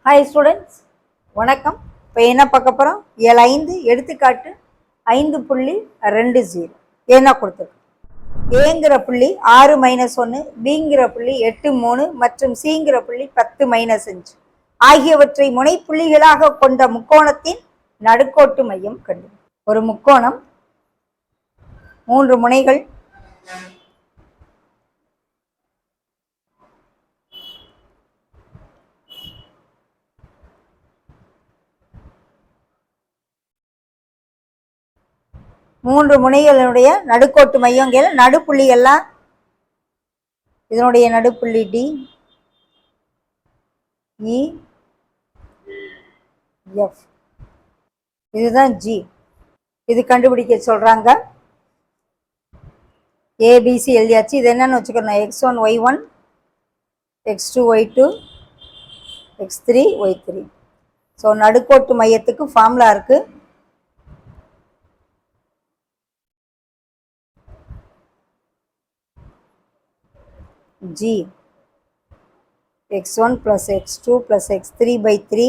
Hi students, வணக்கம். இப்போ என்ன பார்க்க போகிறோம்? 7 எடுத்துக்காட்டு 5.20 என்ன கொடுத்துருக்கு? ஏங்கிற புள்ளி 6 - 1, பிங்கிற புள்ளி 8 3 மற்றும் சிங்கிற புள்ளி 10 - 5 ஆகியவற்றை முனைப்புள்ளிகளாக கொண்ட முக்கோணத்தின் நடுக்கோட்டு மையம் கண்டு. ஒரு முக்கோணம் 3 முனைகள், முனைகளுடைய நடுக்கோட்டு மையங்கள் நடுப்புள்ளிகள்லாம் இதனுடைய நடுப்புள்ளி டி, இ, எஃப், இதுதான் ஜி. இது கண்டுபிடிக்க சொல்றாங்க. ஏபிசி எழுதியாச்சு. இது என்னன்னு வச்சுக்கணும்? x1 y1, x2 y2, x3 y3. So நடுக்கோட்டு மையத்துக்கு ஃபார்முலா இருக்கு. G x1 plus x2 plus x3 by 3,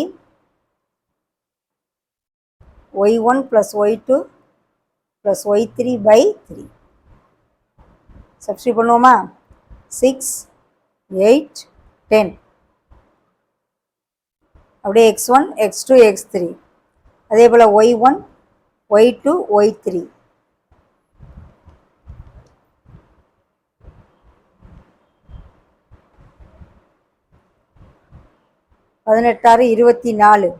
y1 plus y2 plus y3 by 3. Substitute பண்ணுவோமா? 6 8 10. அப்படியே x1 x2 x3, அதே போல் y1 y2 y3. -6 24,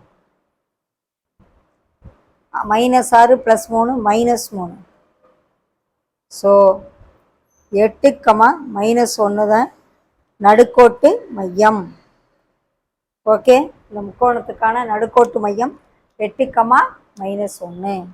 -6 + 3 -3. ஸோ 8, -1 தான் நடுக்கோட்டு மையம். ஓகே, இந்த முக்கோணத்துக்கான நடுக்கோட்டு மையம் 8, -1.